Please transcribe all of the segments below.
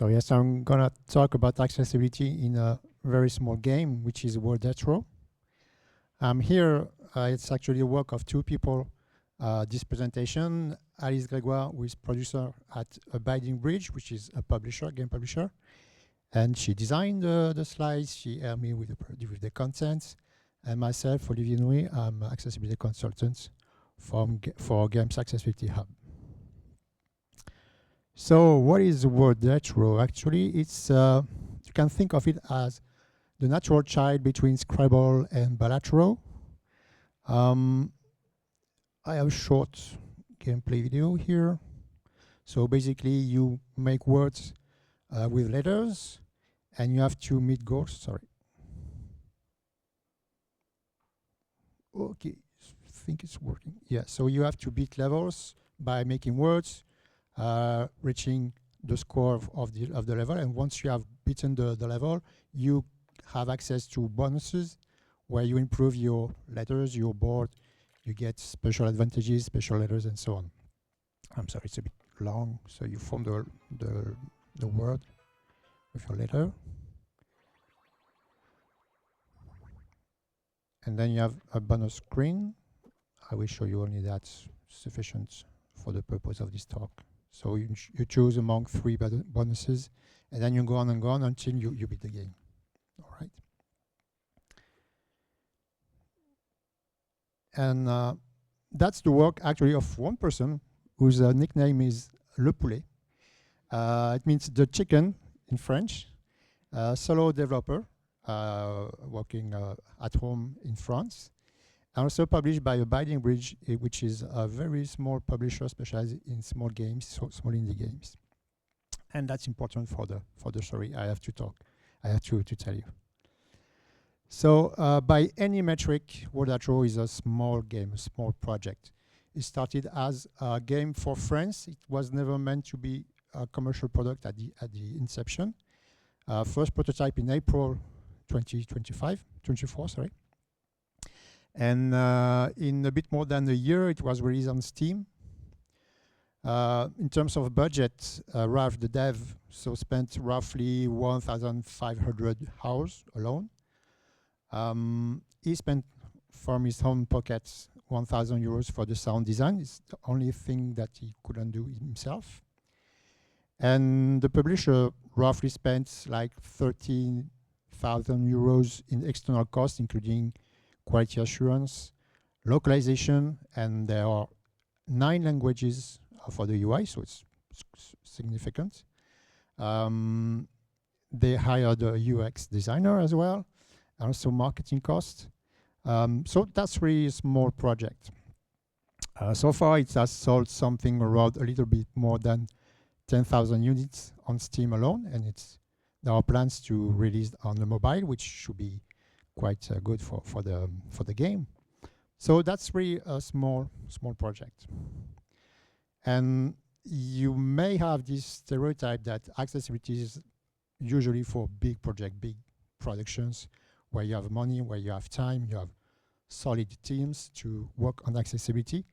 So yes, I'm gonna talk about accessibility in a very small game, which is Wordatro. Here, it's actually a work of two people. This presentation, Alice Grégoire, who is producer at Abiding Bridge, which is a publisher, game publisher. And she designed the slides, she helped me with the contents. And myself, Olivier Nourry, I'm accessibility consultant for Games Accessibility Hub. So what is Wordatro? Actually, it's you can think of it as the natural child between Scrabble and Balatro. I have a short gameplay video here. So basically, you make words with letters, and you have to meet goals. Sorry. Okay, I think it's working. Yeah, so you have to beat levels by making words, reaching the score of the level, and once you have beaten the level, you have access to bonuses where you improve your letters, your board, you get special advantages, special letters, and so on. I'm sorry, it's a bit long, so you form the word with your letter. And then you have a bonus screen. I will show you only that's sufficient for the purpose of this talk. So you choose among 3 bonuses, and then you go on and go on until you beat the game. All right. And that's the work actually of one person whose nickname is Le Poulet. It means the chicken in French. Solo developer working at home in France. And also published by Abiding Bridge, which is a very small publisher specialized in small games, so small indie games. And that's important for the story I have to tell you. So by any metric, Wordatro is a small game, a small project. It started as a game for friends. It was never meant to be a commercial product at the inception. First prototype in April 2024, sorry. And in a bit more than a year, it was released on Steam. In terms of budget, Ralph, the dev, spent roughly 1,500 hours alone. He spent from his own pockets 1,000 euros for the sound design. It's the only thing that he couldn't do himself. And the publisher roughly spent like 13,000 euros in external costs, including quality assurance, localization, and there are 9 languages for the UI, so it's significant. They hired a UX designer as well, and also marketing costs. So that's really a small project. So far, it has sold something around a little bit more than 10,000 units on Steam alone, and there are plans to release on the mobile, which should be quite good for the game. So that's really a small project. And you may have this stereotype that accessibility is usually for big projects, big productions, where you have money, where you have time, you have solid teams to work on accessibility.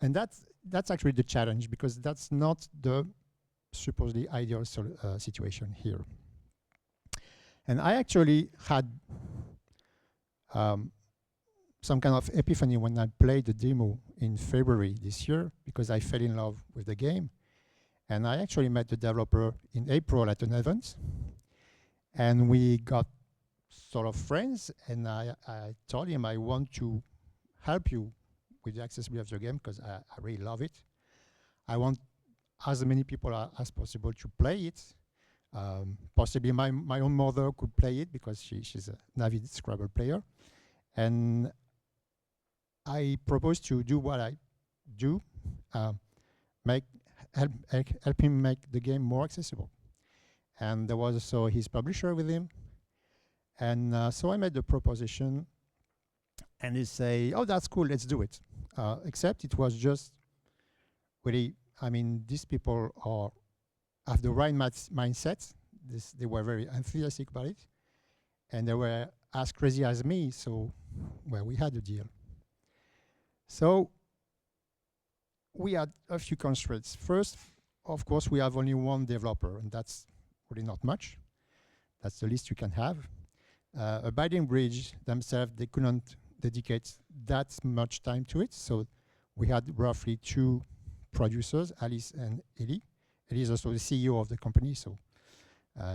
And that's actually the challenge, because that's not the supposedly ideal situation here. And I actually had some kind of epiphany when I played the demo in February this year, because I fell in love with the game. And I actually met the developer in April at an event, and we got sort of friends, and I told him I want to help you with the accessibility of your game, because I really love it. I want as many people as possible to play it. Possibly my own mother could play it, because she's an avid Scrabble player. And I proposed to do what I do, help him make the game more accessible. And there was also his publisher with him. And so I made the proposition, and they say, oh, that's cool, let's do it. Except it was just really, I mean, these people have the right mindset. They were very enthusiastic about it. And they were as crazy as me, so, well, we had a deal. So we had a few constraints. First, of course, we have only one developer, and that's really not much. That's the least you can have. A binding bridge themselves, they couldn't dedicate that much time to it, so we had roughly 2 producers, Alice and Ellie. Ellie is also the CEO of the company, so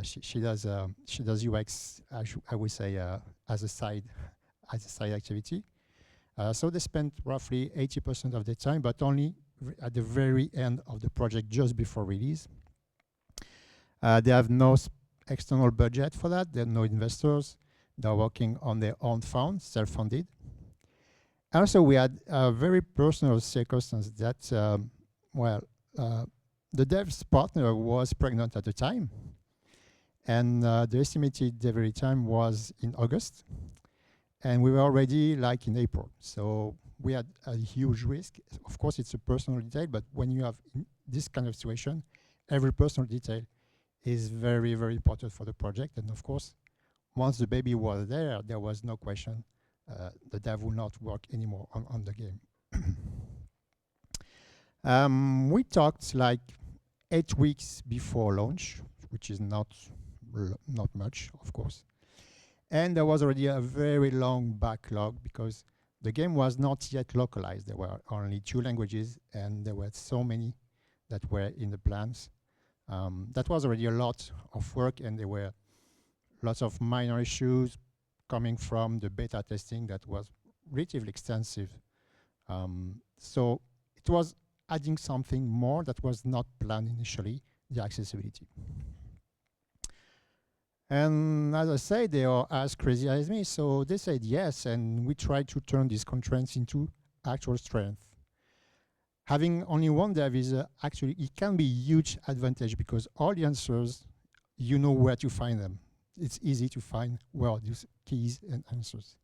she does UX, I would say, as a side activity. So they spent roughly 80% of their time, but only at the very end of the project, just before release. They have no external budget for that. There are no investors. They're working on their own fund, self-funded. Also, we had a very personal circumstance that, the dev's partner was pregnant at the time, and the estimated delivery time was in August, and we were already like in April. So we had a huge risk. Of course, it's a personal detail, but when you have this kind of situation, every personal detail is very, very important for the project. And of course, once the baby was there, there was no question the dev will not work anymore on the game. We talked like 8 weeks before launch, which is not much, of course. And there was already a very long backlog because the game was not yet localized. There were only 2 languages, and there were so many that were in the plans. That was already a lot of work, and there were lots of minor issues coming from the beta testing that was relatively extensive. So it was adding something more that was not planned initially, the accessibility. And as I said, they are as crazy as me, so they said yes, and we tried to turn these constraints into actual strength. Having only one dev is actually, it can be a huge advantage because all the answers, you know where to find them. It's easy to find where are these keys and answers.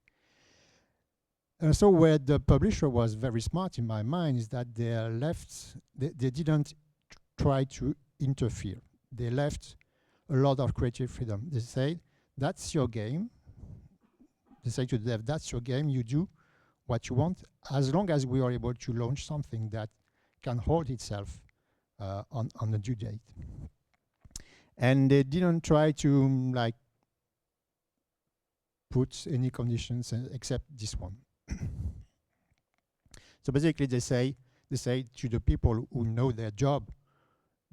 And so where the publisher was very smart in my mind is that they didn't try to interfere. They left a lot of creative freedom. They say, that's your game. They say to the dev, that's your game, you do what you want, as long as we are able to launch something that can hold itself on the due date. And they didn't try to like put any conditions except this one. So basically they say to the people who know their job,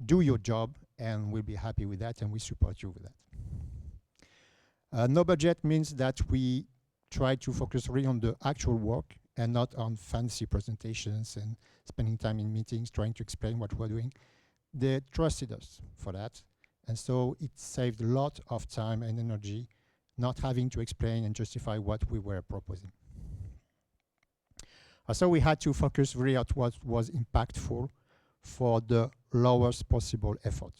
do your job and we'll be happy with that and we support you with that. No budget means that we try to focus really on the actual work and not on fancy presentations and spending time in meetings trying to explain what we're doing. They trusted us for that. And so it saved a lot of time and energy not having to explain and justify what we were proposing. So we had to focus really on what was impactful for the lowest possible effort.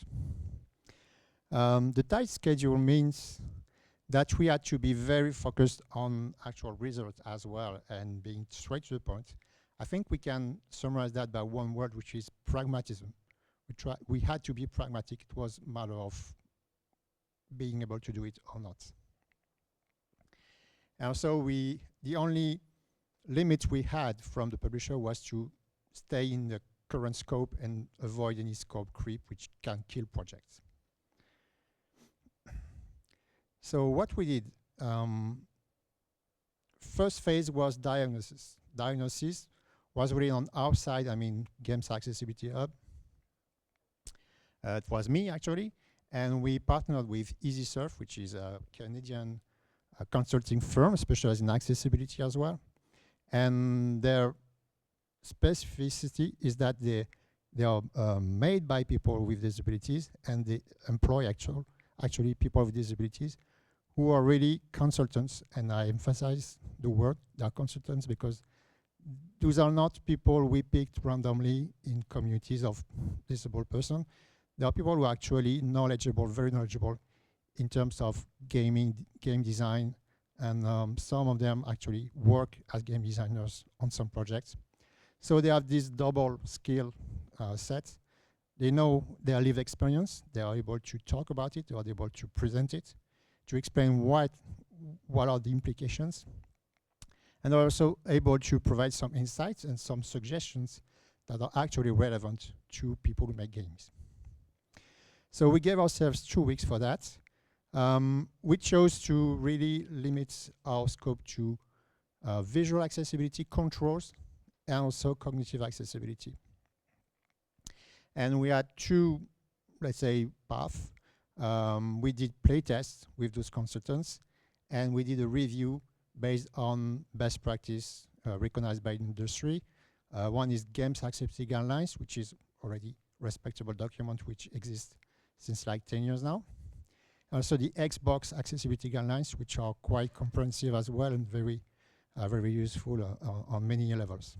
The tight schedule means that we had to be very focused on actual results as well and being straight to the point. I think we can summarize that by one word, which is pragmatism. We had to be pragmatic. It was a matter of being able to do it or not. And so the only limit we had from the publisher was to stay in the current scope and avoid any scope creep, which can kill projects. So what we did, first phase was diagnosis. Diagnosis was really on our side, I mean, Games Accessibility Hub. It was me, actually, and we partnered with EasySurf, which is a Canadian consulting firm specialized in accessibility as well. And their specificity is that they are made by people with disabilities, and they employ actually people with disabilities who are really consultants, and I emphasize the word, they are consultants, because those are not people we picked randomly in communities of disabled persons. There are people who are actually knowledgeable, very knowledgeable in terms of game design, and some of them actually work as game designers on some projects. So they have this double skill set. They know their lived experience, they are able to talk about it, they are able to present it, to explain what are the implications, and they're also able to provide some insights and some suggestions that are actually relevant to people who make games. So we gave ourselves 2 weeks for that. We chose to really limit our scope to visual accessibility controls and also cognitive accessibility. And we had 2, let's say, paths. We did playtests with those consultants, and we did a review based on best practice recognized by the industry. One is Games Accessibility Guidelines, which is already a respectable document which exists since like 10 years now. Also the Xbox Accessibility Guidelines, which are quite comprehensive as well and very useful on many levels.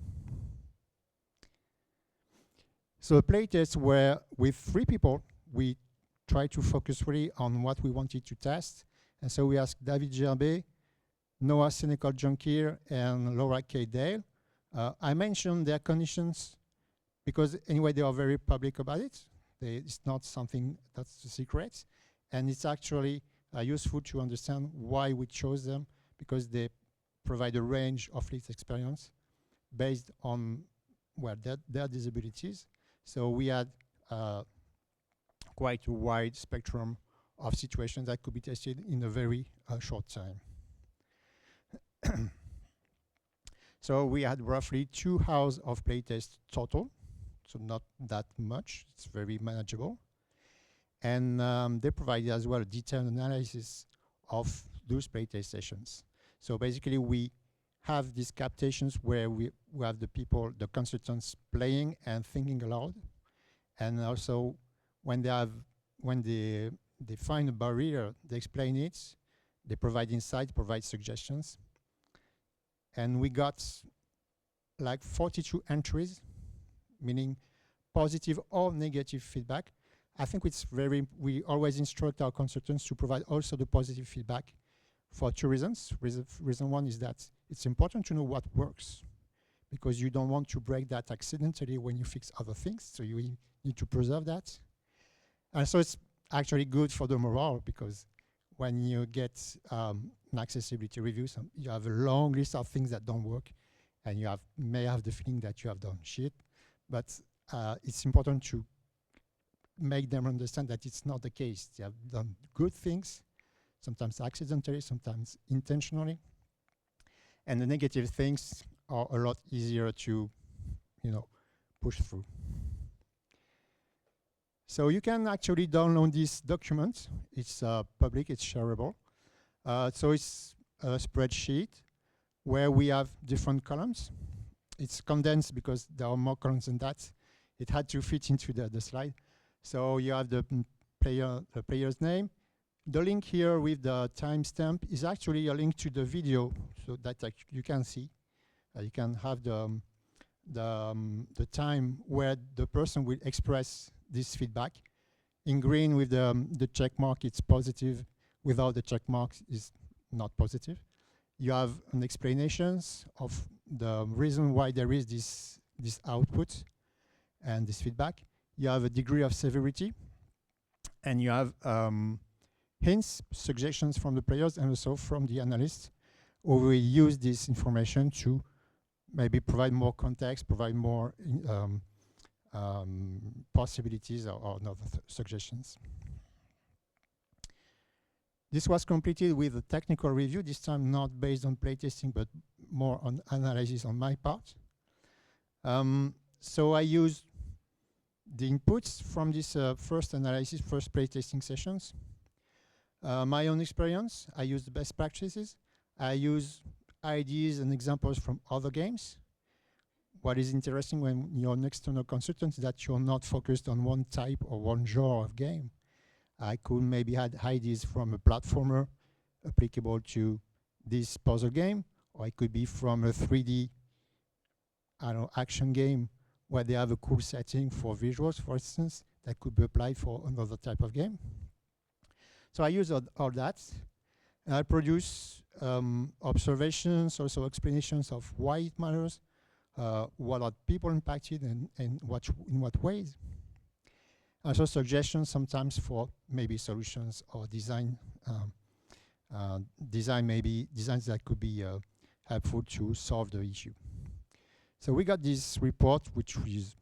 So the playtests were with 3 people. We tried to focus really on what we wanted to test. And so we asked David Gerbe, Noah Cynical Junkier, and Laura K. Dale. I mentioned their conditions because anyway, they are very public about it. It's not something that's a secret. And it's actually useful to understand why we chose them, because they provide a range of lived experience based on their disabilities. So we had quite a wide spectrum of situations that could be tested in a very short time. So we had roughly 2 hours of playtest total, so not that much. It's very manageable. And they provided as well a detailed analysis of those playtest sessions. So basically, we have these captations where we have the people, the consultants, playing and thinking aloud. And also, when they find a barrier, they explain it. They provide insight, provide suggestions. And we got like 42 entries, meaning positive or negative feedback. I think it's we always instruct our consultants to provide also the positive feedback for 2 reasons. Reason 1 is that it's important to know what works, because you don't want to break that accidentally when you fix other things, so you need to preserve that. And so it's actually good for the morale, because when you get an accessibility review, you have a long list of things that don't work, and you may have the feeling that you have done shit, but it's important to make them understand that it's not the case. They have done good things, sometimes accidentally, sometimes intentionally, and the negative things are a lot easier to, push through. So you can actually download this document. It's public, it's shareable. So it's a spreadsheet where we have different columns. It's condensed because there are more columns than that. It had to fit into the slide. So you have the player's name. The link here with the timestamp is actually a link to the video, so that you can see. You can have the time where the person will express this feedback. In green with the check mark, it's positive. Without the check mark, it's not positive. You have an explanations of the reason why there is this output and this feedback. You have a degree of severity, and you have hints, suggestions from the players and also from the analysts, who will use this information to maybe provide more context, provide more possibilities or other suggestions. This was completed with a technical review, this time not based on playtesting, but more on analysis on my part. So I used the inputs from this first analysis, first playtesting sessions. My own experience, I use the best practices. I use ideas and examples from other games. What is interesting when you're an external consultant is that you're not focused on one type or one genre of game. I could maybe add ideas from a platformer applicable to this puzzle game, or it could be from a 3D, action game where they have a cool setting for visuals, for instance, that could be applied for another type of game. So I use all that. And I produce observations, also explanations of why it matters, what are people impacted, and in what ways. Also suggestions sometimes for maybe solutions or designs that could be helpful to solve the issue. So we got this report, which is,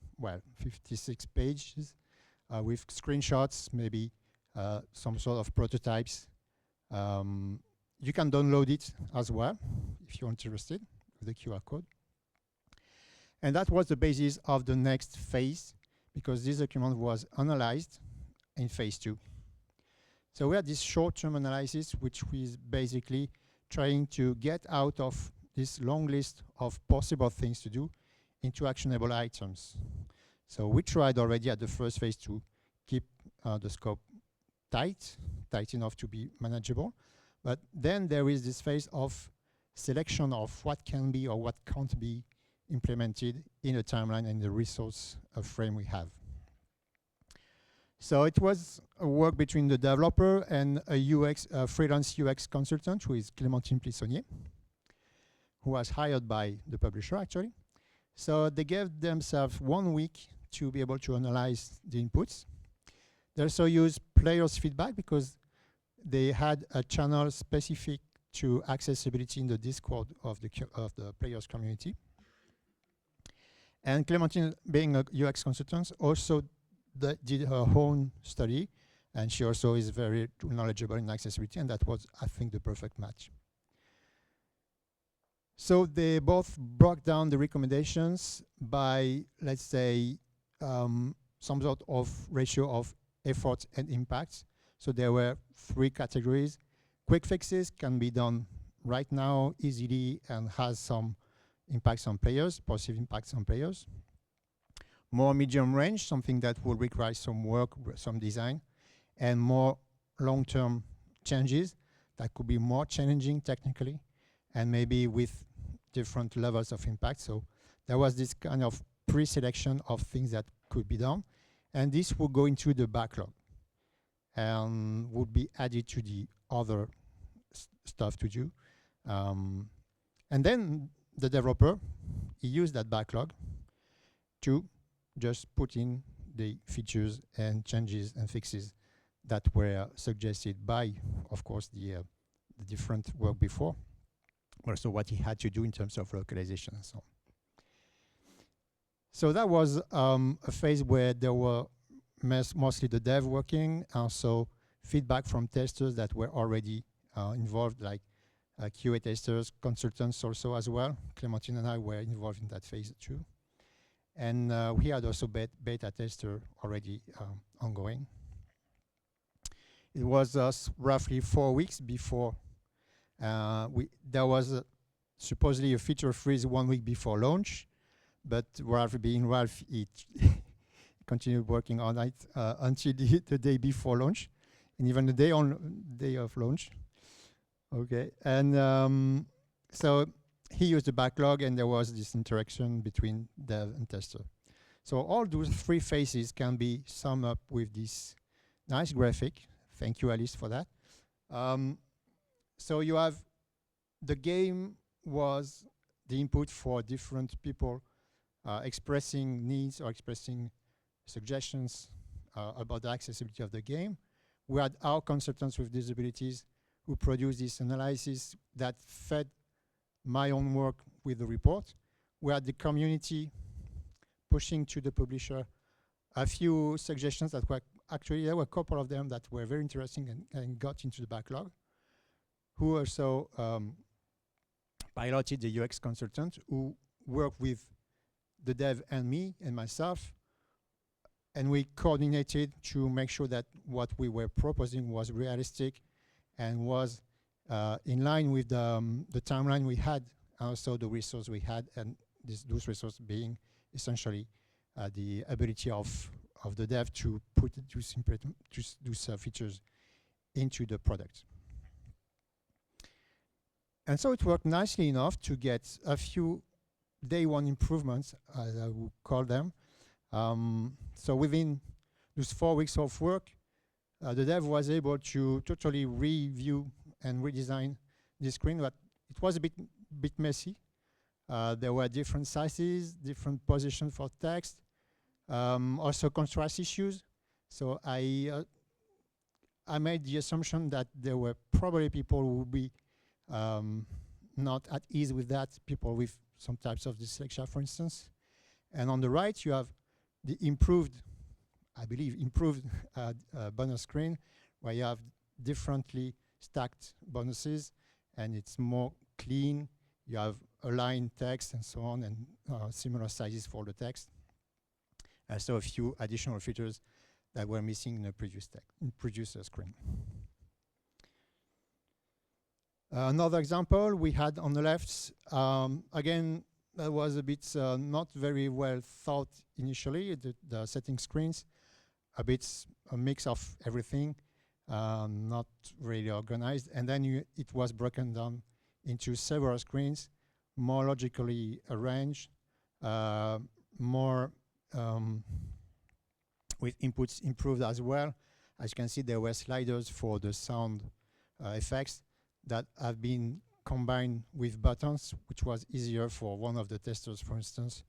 56 pages. with screenshots, maybe some sort of prototypes. You can download it as well if you're interested with the QR code. And that was the basis of the next phase, because this document was analyzed in phase 2. So we had this short-term analysis, which was basically trying to get out of this long list of possible things to do into actionable items. So we tried already at the first phase to keep the scope tight enough to be manageable. But then there is this phase of selection of what can be or what can't be implemented in a timeline and the resource frame we have. So it was a work between the developer and a freelance UX consultant, who is Clémentine Plissonnier, who was hired by the publisher actually. So they gave themselves 1 week to be able to analyze the inputs. They also used players' feedback because they had a channel specific to accessibility in the Discord of the players community. And Clémentine, being a UX consultant, also did her own study, and she also is very knowledgeable in accessibility, and that was, I think, the perfect match. So they both broke down the recommendations by, let's say, some sort of ratio of effort and impact. So there were 3 categories. Quick fixes can be done right now easily and has some impacts on players, positive impacts on players. More medium range, something that will require some work, some design, and more long-term changes that could be more challenging technically, and maybe with different levels of impact. So there was this kind of pre-selection of things that could be done, and this will go into the backlog and would be added to the other stuff to do. And then the developer, he used that backlog to just put in the features and changes and fixes that were suggested by, of course, the different work before, also what he had to do in terms of localization and so on. So that was a phase where there were mostly the dev working, also feedback from testers that were already involved, like QA testers, consultants also as well. Clémentine and I were involved in that phase too. And we had also beta tester already ongoing. It was roughly 4 weeks before there was supposedly a feature freeze 1 week before launch, but Ralph, being Ralph, he continued working on it until the day before launch, and even the day of launch. Okay, and so he used the backlog, and there was this interaction between dev and tester. So all those 3 phases can be summed up with this nice graphic. Thank you, Alice, for that. So you have the game was the input for different people expressing needs or expressing suggestions about the accessibility of the game. We had our consultants with disabilities who produced this analysis that fed my own work with the report. We had the community pushing to the publisher a few suggestions that were actually, there were a couple of them that were very interesting and got into the backlog, who also piloted the UX consultant who worked with the dev and me and myself, and we coordinated to make sure that what we were proposing was realistic and was in line with the timeline we had, and also the resource we had, and those resources being essentially the ability of the dev to put those features into the product. And so it worked nicely enough to get a few day 1 improvements, as I would call them. So within those 4 weeks of work, the dev was able to totally review and redesign the screen, but it was a bit messy. There were different sizes, different positions for text, also contrast issues. So I made the assumption that there were probably people who would be not at ease with that, people with some types of dyslexia, for instance. And on the right, you have the improved I believe, improved bonus screen where you have differently stacked bonuses, and it's more clean. You have aligned text and so on, and similar sizes for the text. So a few additional features that were missing in the previous screen. Another example we had on the left, again, that was a bit not very well thought initially, the setting screens, a mix of everything, not really organized. And then it was broken down into several screens, more logically arranged, more with inputs improved as well. As you can see, there were sliders for the sound effects that have been combined with buttons, which was easier for one of the testers, for instance,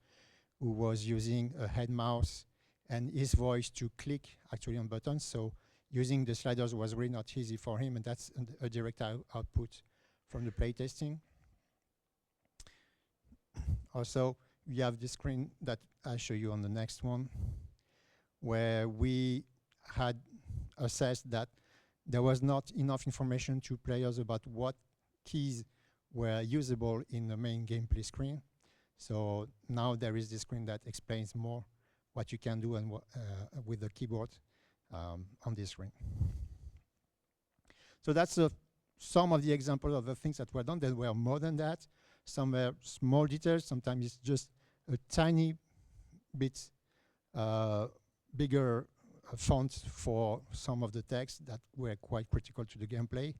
who was using a head mouse and his voice to click actually on buttons. So using the sliders was really not easy for him, and that's a direct output from the playtesting. Also, we have the screen that I'll show you on the next one, where we had assessed that there was not enough information to players about what keys were usable in the main gameplay screen. So now there is this screen that explains more what you can do and with the keyboard on this screen. So that's some of the examples of the things that were done. There were more than that. Some were small details. Sometimes it's just a tiny bit bigger font for some of the text that were quite critical to the gameplay.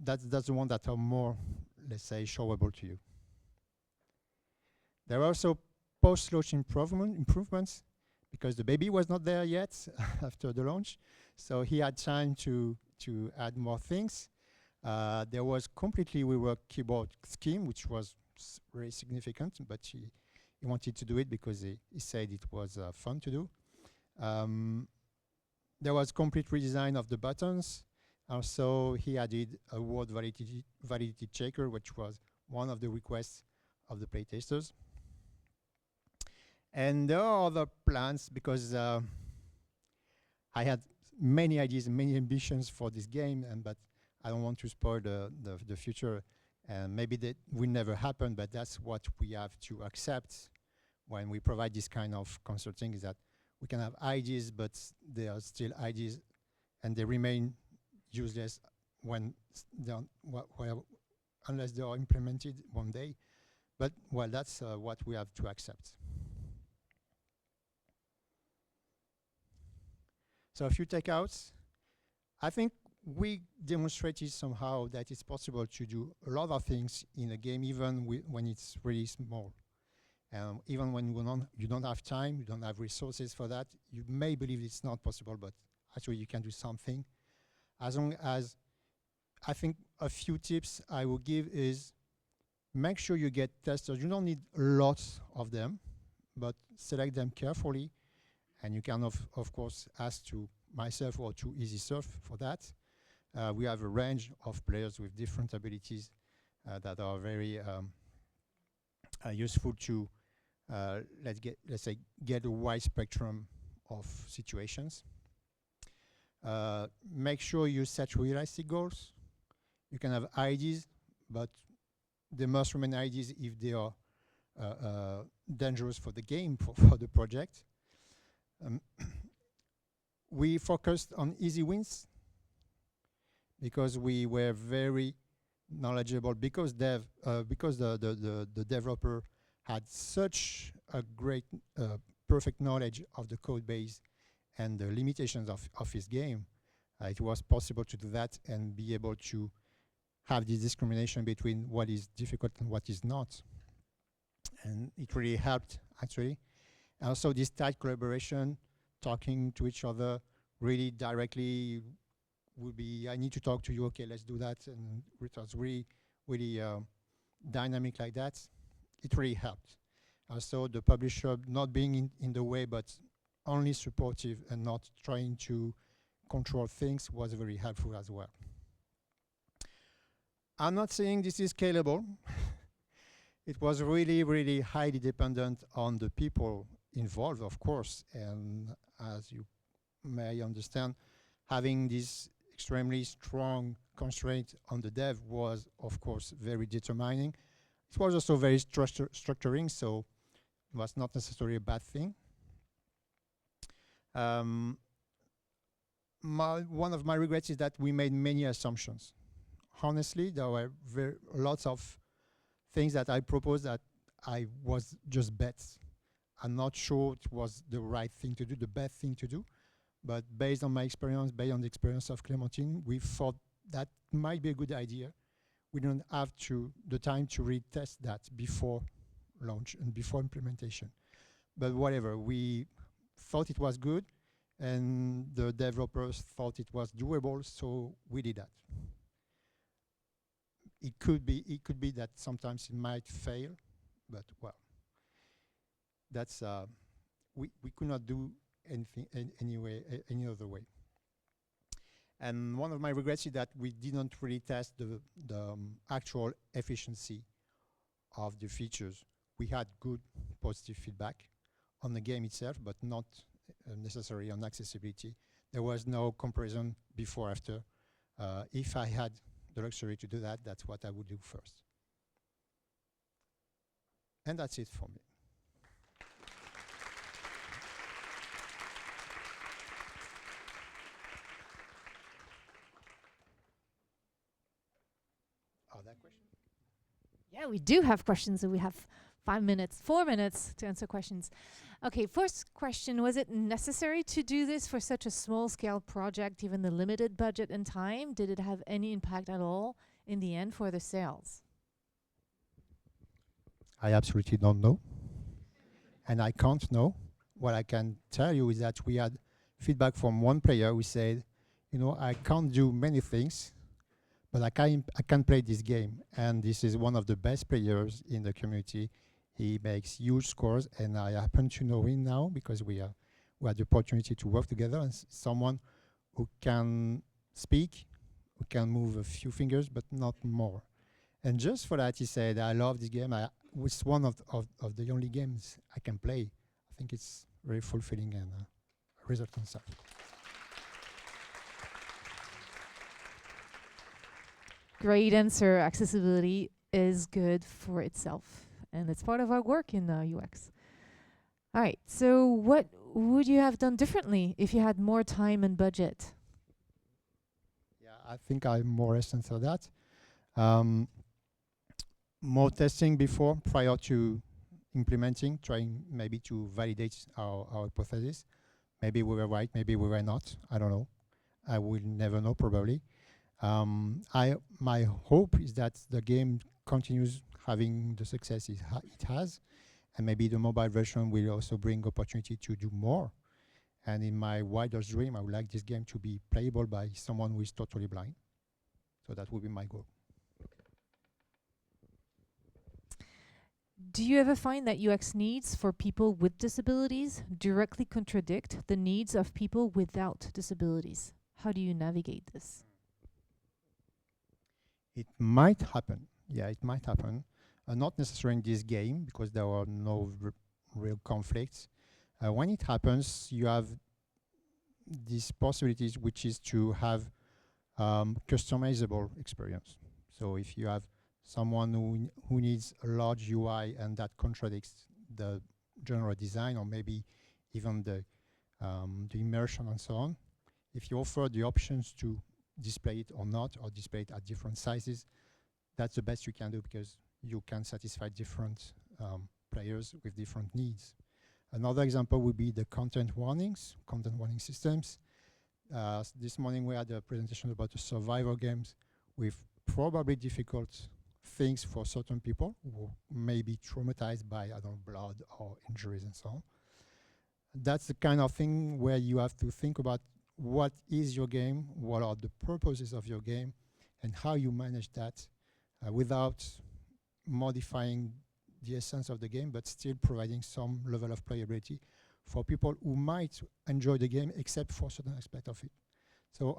That's the one that are more, let's say, showable to you. There are also post-launch improvements because the baby was not there yet after the launch, so he had time to add more things. There was completely reworked keyboard scheme, which was very significant, but he wanted to do it because he said it was fun to do. There was complete redesign of the buttons. Also, he added a word validity checker, which was one of the requests of the playtesters. And there are other plans because I had many ideas and many ambitions for this game, but I don't want to spoil the future. And maybe that will never happen, but that's what we have to accept when we provide this kind of consulting, is that we can have ideas, but they are still ideas, and they remain useless when unless they are implemented one day. But well, that's what we have to accept. So a few takeouts. I think we demonstrated somehow that it's possible to do a lot of things in a game, even when it's really small. Even when you don't have time, you don't have resources for that, you may believe it's not possible, but actually you can do something. As long as, I think a few tips I will give is, make sure you get testers. You don't need lots of them, but select them carefully. And you can, of course, ask to myself or to EasySurf for that. We have a range of players with different abilities that are very useful to, let's say, get a wide spectrum of situations. Make sure you set realistic goals. You can have ideas, but they must remain ideas if they are dangerous for the game, for the project. We focused on easy wins because we were very knowledgeable, because the developer had such a great, perfect knowledge of the code base and the limitations of his game. It was possible to do that and be able to have this discrimination between what is difficult and what is not. And it really helped, actually. Also, this tight collaboration, talking to each other really directly would be, I need to talk to you, okay, let's do that. And it was really, really dynamic like that. It really helped. Also, the publisher not being in the way, but only supportive and not trying to control things was very helpful as well. I'm not saying this is scalable. It was really, really highly dependent on the people involved, of course, and as you may understand, having this extremely strong constraint on the dev was, of course, very determining. It was also very structuring, so it was not necessarily a bad thing. One of my regrets is that we made many assumptions. Honestly, there were lots of things that I proposed that I was just bets. I'm not sure it was the right thing to do, the best thing to do, but based on my experience, based on the experience of Clémentine, we thought that might be a good idea. We don't have the time to retest that before launch and before implementation. But whatever, we thought it was good, and the developers thought it was doable, so we did that. It could be that sometimes it might fail, but well, that's we could not do anything any other way. And one of my regrets is that we didn't really test the actual efficiency of the features. We had good positive feedback on the game itself, but not necessarily on accessibility. There was no comparison before, after. If I had the luxury to do that, that's what I would do first. And that's it for me. Are there questions? Yeah, we do have questions, and we have 4 minutes to answer questions. Okay, first question, was it necessary to do this for such a small scale project, given the limited budget and time? Did it have any impact at all in the end for the sales? I absolutely don't know. And I can't know. What I can tell you is that we had feedback from one player who said, you know, I can't do many things, but I can play this game. And this is one of the best players in the community. He makes huge scores, and I happen to know him now because we had the opportunity to work together, and someone who can speak, who can move a few fingers, but not more. And just for that, he said, I love this game. It's one of the only games I can play. I think it's very fulfilling and a result on itself. Great answer. Accessibility is good for itself, and it's part of our work in UX. All right, so what would you have done differently if you had more time and budget? Yeah, I think I'm more or less answer that. More testing before, prior to implementing, trying maybe to validate our hypothesis. Maybe we were right, maybe we were not. I don't know. I will never know, probably. My hope is that the game continues having the success it has, and maybe the mobile version will also bring opportunity to do more. And in my wildest dream, I would like this game to be playable by someone who is totally blind. So that would be my goal. Do you ever find that UX needs for people with disabilities directly contradict the needs of people without disabilities? How do you navigate this? It might happen. Yeah, it might happen. Not necessarily in this game, because there are no real conflicts. When it happens, you have these possibilities, which is to have customizable experience. So if you have someone who needs a large UI and that contradicts the general design, or maybe even the immersion and so on, if you offer the options to display it or not, or display it at different sizes, that's the best you can do, because you can satisfy different players with different needs. Another example would be the content warning systems. This morning we had a presentation about the survival games with probably difficult things for certain people who may be traumatized by, I don't know, blood or injuries and so on. That's the kind of thing where you have to think about what is your game, what are the purposes of your game, and how you manage that without modifying the essence of the game, but still providing some level of playability for people who might enjoy the game except for certain aspect of it. So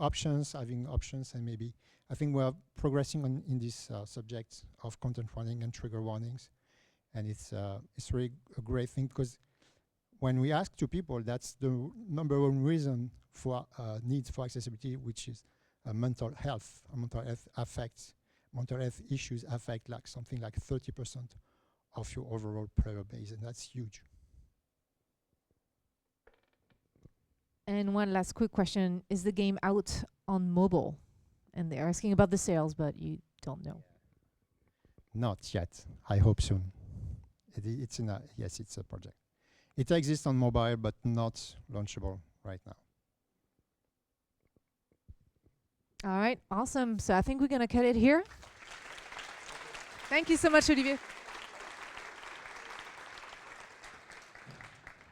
having options, and maybe I think we're progressing in this subject of content warning and trigger warnings, and it's really a great thing, because when we ask to people, that's the number one reason for needs for accessibility, which is mental health. Mental health issues affect like something like 30% of your overall player base, and that's huge. And one last quick question: is the game out on mobile? And they're asking about the sales, but you don't know. Not yet. I hope soon. It's in a yes, it's a project. It exists on mobile, but not launchable right now. All right, awesome. So I think we're gonna cut it here. Thank you so much, Olivier.